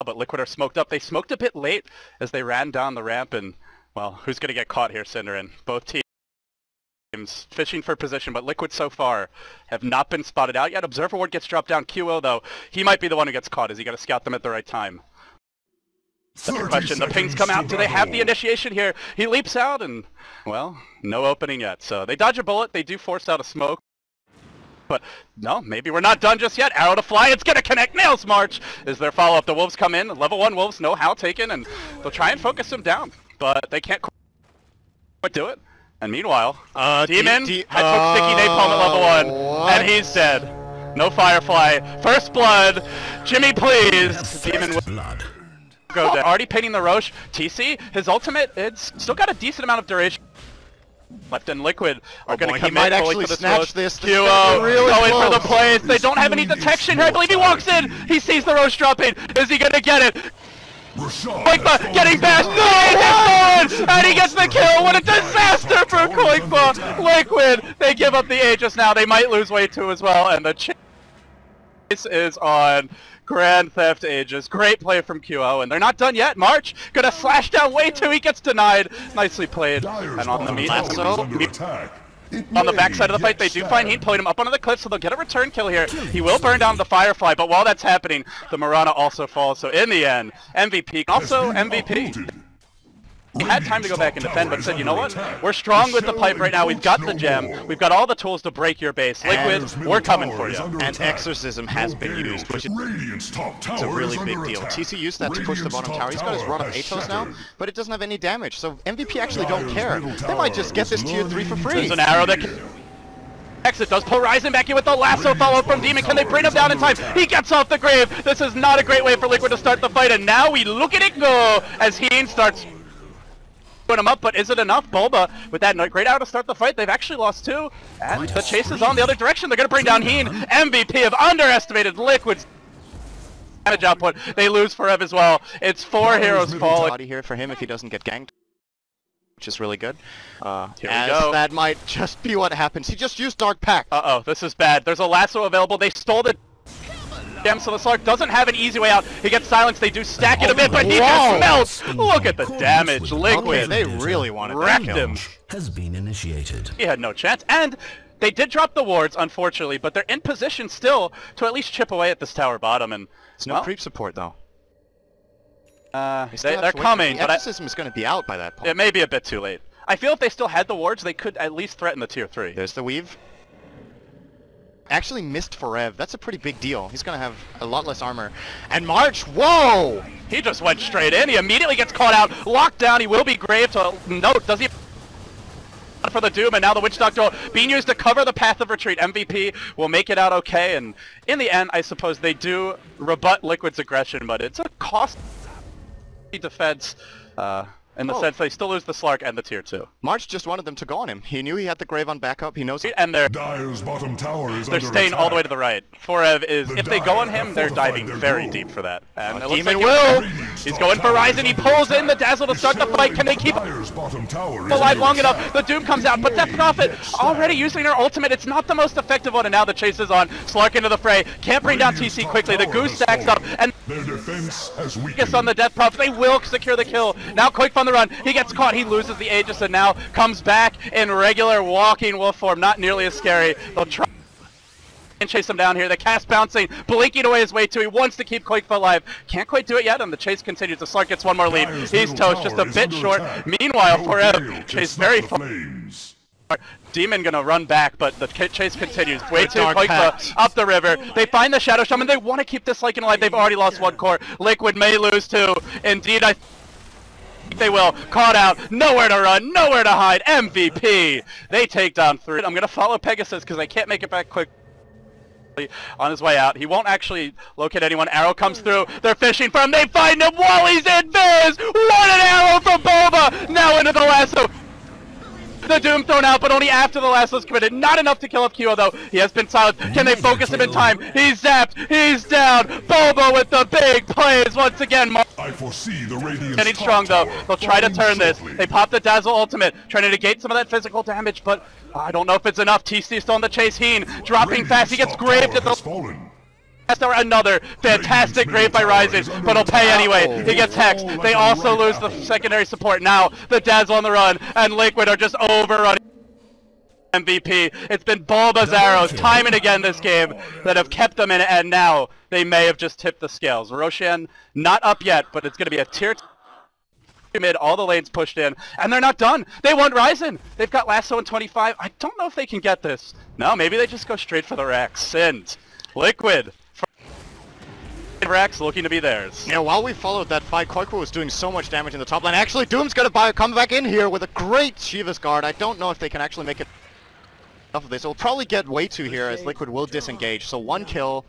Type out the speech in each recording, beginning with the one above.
but Liquid are smoked up. They smoked a bit late as they ran down the ramp, and, well, who's going to get caught here, Cinder? And both teams fishing for position, but Liquid so far have not been spotted out yet. Observer Ward gets dropped down. QO, though, he might be the one who gets caught. Is he going to scout them at the right time? Second question, the pings come out. Do they have the initiation here? He leaps out, and, well, no opening yet. So they dodge a bullet. They do force out a smoke. But, no, maybe we're not done just yet. Arrow to fly. It's going to connect. Nails March is their follow-up. The Wolves come in. Level 1 Wolves know how taken, and they'll try and focus him down. But they can't quite do it. And meanwhile, Demon had put Sticky Napalm at level 1, and he's dead. No Firefly. First blood. Jimmy, please. Demon with blood. Go down. Already painting the Roche. TC, his ultimate, it's still got a decent amount of duration. Left and Liquid are going to come in fully for this Roche. QO really going for the plays. They don't have any detection here. I believe he walks in. He sees the Roche dropping. Is he going to get it? Koikba getting bashed. No, and he gets the kill. What a disaster for Koikba. Liquid, they give up the Aegis now. They might lose Wave 2 as well. And the chase is on Grand Theft Aegis. Great play from QO, and they're not done yet. March gonna slash down Wave 2. He gets denied. Nicely played. And on the meat also, on the backside of the fight, they do find Heat, pulling him up onto the cliff, so they'll get a return kill here. He will burn down the Firefly, but while that's happening, the Mirana also falls. So in the end, MVP, also MVP. He had time to go back and defend, but said, you know what? We're strong with the pipe right now. We've got the gem. We've got all the tools to break your base. Liquid, we're coming for you. And Exorcism has been used, which is a really big deal. TC used that to push the bottom tower. He's got his run of Atos now, but it doesn't have any damage. So MVP actually don't care. They might just get this tier 3 for free. There's an arrow that can... Exit does pull Ryzen back in with the lasso follow from Demon. Can they bring him down in time? He gets off the grave. This is not a great way for Liquid to start the fight, and now we look at it go as Heen starts put him up, but is it enough? Bulba, with that great arrow to start the fight, they've actually lost 2, and the chase is on the other direction. They're going to bring down Heen. MVP have underestimated Liquid's damage output. They lose for Ev as well. It's 4 heroes falling. Body here for him if he doesn't get ganked, which is really good. Here we as go. That might just be what happens. He just used Dark Pact. Uh-oh, this is bad. There's a lasso available. They stole the gem, so the Slark doesn't have an easy way out. He gets silenced. They do stack it a bit, but he just melts. Look at the damage. Liquid. Okay, they really wanted wrecked that him. Has been initiated. He had no chance, and they did drop the wards, unfortunately, but they're in position still to at least chip away at this tower bottom. And it's no creep support though. They're coming, but Exorcism is going to be out by that point. It may be a bit too late. I feel if they still had the wards, they could at least threaten the tier 3. There's the weave. Actually missed for Ev. That's a pretty big deal. He's going to have a lot less armor. And March, whoa! He just went straight in. He immediately gets caught out, locked down. He will be graved. So note, does he for the Doom, and now the Witch Doctor being used to cover the path of retreat. MVP will make it out okay, and in the end, I suppose they do rebut Liquid's aggression, but it's a costly defense. In the sense they still lose the Slark and the tier 2. March just wanted them to go on him. He knew he had the grave on backup. He knows it. And they're staying all the way to the right. Forev is, if they go on him, they're diving very deep for that. And it looks like will. He's going for Ryzen. He pulls in the Dazzle to start the fight. Can they keep alive long enough? The Doom comes out, but Death Prophet already using her ultimate. It's not the most effective one, and now the chase is on. Slark into the fray. Can't bring down TC quickly. The Goose stacks up, and their defense has weakened. On the Death Prophet. They will secure the kill. Now Quake on the run. He gets caught. He loses the Aegis and now comes back in regular walking wolf form. Not nearly as scary. They'll try and chase him down here. The cast bouncing, blinking away his way to. He wants to keep Quake alive. Can't quite do it yet, and the chase continues. The Slark gets one more lead. He's toast, just a bit short. Meanwhile, Forev chase very far. Demon gonna run back, but the chase continues. Way too quick up the river. They find the Shadow Shaman. They want to keep this Lycan alive. They've already lost 1 core. Liquid may lose 2. Indeed, I think they will. Caught out. Nowhere to run. Nowhere to hide. MVP. They take down 3. I'm gonna follow Pegasus because I can't make it back quick. On his way out. He won't actually locate anyone. Arrow comes through. They're fishing for him. They find him while he's in Viz. What an arrow from Boba. Now into the lasso. The Doom thrown out, but only after the lasso is committed. Not enough to kill up QO, though. He has been silenced. Can they focus him in time? He's zapped. He's down. Bobo with the big plays once again. I foresee the Radiance getting strong, though. They'll try to turn this. They pop the Dazzle ultimate, trying to negate some of that physical damage, but I don't know if it's enough. TC still on the chase. Heen dropping fast. He gets graved at the Another fantastic grave by Ryzen, but he'll pay anyway. He gets hexed. They also lose the secondary support. Now the Dazzle on the run, and Liquid are just overrunning MVP. It's been Bulba's arrows time and again this game that have kept them in it, and now they may have just tipped the scales. Roshan not up yet, but it's going to be a tier 2 mid, all the lanes pushed in, and they're not done. They want Ryzen. They've got Lasso in 25. I don't know if they can get this. No, maybe they just go straight for the Rex. And Liquid Rex looking to be theirs. Yeah, while we followed that fight, Koikwa was doing so much damage in the top lane. Actually, Doom's gonna come back in here with a great Shiva's guard. I don't know if they can actually make it enough of this. It'll probably get way too here as Liquid will disengage. So 1 kill.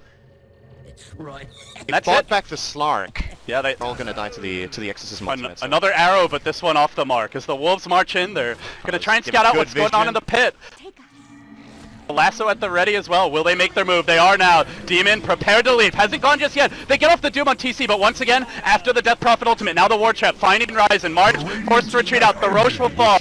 They bought back the Slark. Yeah, they're all gonna die to the Exorcism ultimate. Another arrow, but this one off the mark. As the Wolves march in, they're gonna try and scout out what's going on in the pit. Lasso at the ready as well. Will they make their move? They are now. Demon prepared to leave. Hasn't gone just yet. They get off the Doom on TC, but once again, after the Death Prophet ultimate, now the War Trap finding Ryzen. March forced to retreat out. The Roche will fall.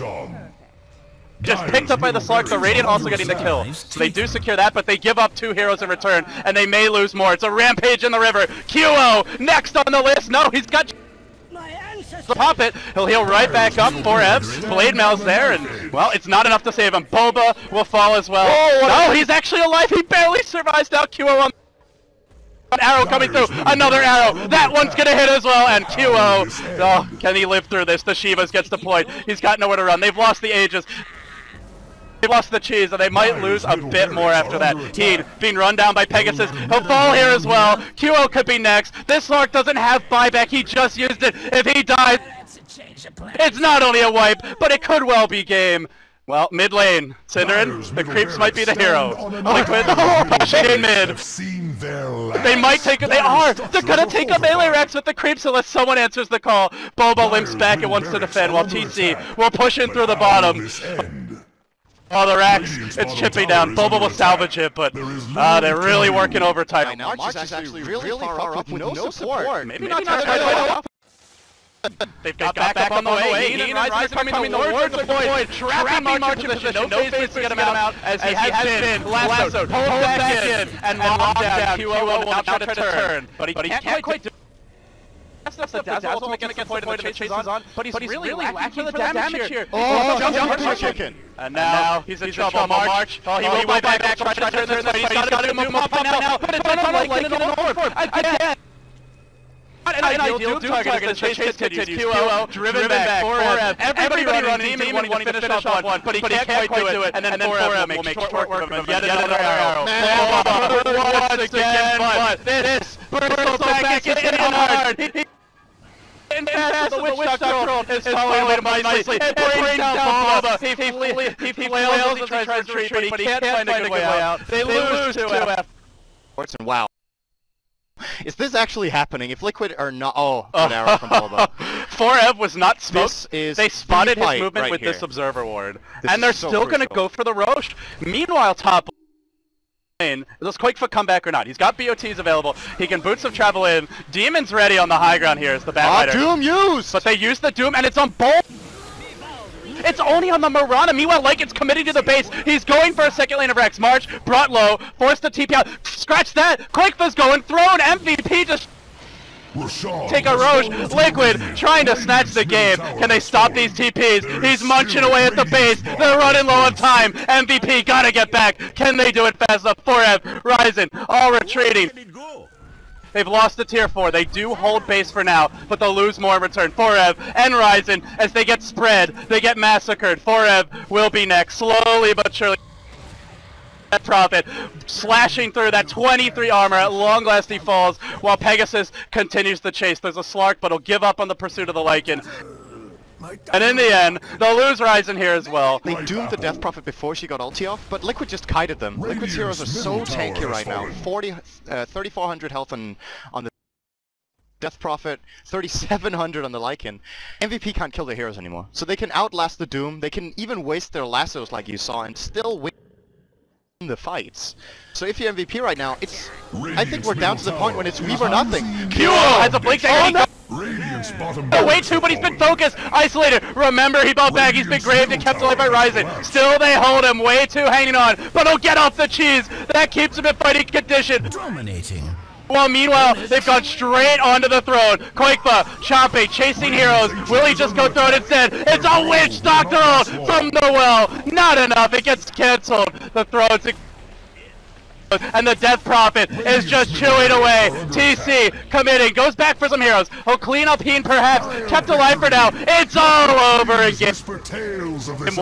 Just picked up by the Slark. The Radiant also getting the kill. So they do secure that, but they give up 2 heroes in return, and they may lose more. It's a rampage in the river. QO next on the list. No, he's got the pop it. He'll heal right back up. 4F. Blade Mail's there, and well, it's not enough to save him. Boba will fall as well. Oh, no, he's actually alive. He barely survives now. QO on an arrow coming through. Another arrow. That one's gonna hit as well. And QO. Oh, can he live through this? The Shivas gets deployed. He's got nowhere to run. They've lost the Aegis. They lost the cheese, and they might lose a bit more after that. Heed being run down by Pegasus. He'll fall here as well. QO could be next. This Lark doesn't have buyback. He just used it. If he dies, it's not only a wipe, but it could well be game. Well, mid lane, Cinderin, the creeps might be the hero. Liquid pushing in mid. They might take it. They're gonna take a melee Rex with the creeps unless someone answers the call. Boba limps back and wants to defend, while TC will push in through the bottom. Oh, the Rex, it's chipping down. Boba will salvage it, but they're really working overtime. Now March is actually really far up with no support. Maybe not quite. They've got back on the way. He and Ryzen coming. The Ward deployed. Trapping March in position. No face to get him out as he has been. Lassoed. Pulled back in. And locked down. QO will now try to turn. But he can't quite do it. That's the Dazzle ultimate gonna get deployed and the chase is on. But he's really lacking for the damage here. Oh, jump chicken. And now he's in trouble. March. Oh, he will go back. Try to turn this way. He's got to move up now. But it's not like an orb. Again. An ideal Doom target as the chase continues. QO driven back. 4F. Everybody running. Demon wanting to finish off one, but he can't quite do it. And then 4F will make short work of him. Yet another arrow. Once again, but this bristles back in hard. And fast, the Witch Doctor is following him nicely. It brings down Boba. He flails as he tries to retreat, but he can't find a good way out. They lose to F. Wow. Is this actually happening? If Liquid are not... Oh, good arrow from Boba. 4F was not smoked. They spotted his movement right with here. this Observer Ward. And they're still going to go for the Roche. Meanwhile, top lane, does Quakefoot come back or not? He's got BOTs available. He can Boots of Travel in. Demon's ready on the high ground here as the Batrider. Doom used! But they use the Doom, and it's on both. It's only on the Mirana. Meanwhile, Lycan's committing to the base. He's going for a second lane of Rex. March, brought low, forced to TP out. Scratch that! Quakefoot's going, thrown MVP just take a Roche. Liquid trying to snatch the game. Can they stop these TPs? He's munching away at the base. They're running low on time. MVP gotta get back. Can they do it fast enough? 4F, Ryzen, all retreating. They've lost the tier 4. They do hold base for now, but they'll lose more in return. 4Ev and Ryzen, as they get spread, they get massacred. 4Ev will be next, slowly but surely. That Prophet slashing through that 23 armor. At long last he falls, while Pegasus continues the chase. There's a Slark, but he'll give up on the pursuit of the Lycan. And in the end, they'll lose Ryzen here as well. They doomed the Death Prophet before she got ulti off, but Liquid just kited them. Liquid's heroes are so tanky right now. 3,400 health on the Death Prophet, 3,700 on the Lycan. MVP can't kill their heroes anymore. So they can outlast the Doom, they can even waste their lassos like you saw and still win the fights. So if you're MVP right now, it's... I think we're down to the point when it's we or nothing. QO has a blink dagger. Way too, but he's been focused, isolated. Remember, he bought back, he's been graved and kept alive by Ryzen. Still, they hold him, way too hanging on, but he'll get off the cheese. That keeps him in fighting condition. Dominating. Well, meanwhile, they've gone straight onto the throne. Koikba, Champe, chasing heroes. Will he just go throw it instead? It's a witch doctoral from the well. Not enough. It gets canceled. The throne's and the Death Prophet is just chewing away. TC committing, goes back for some heroes. He'll clean up Heen perhaps, kept alive for now. It's all over again.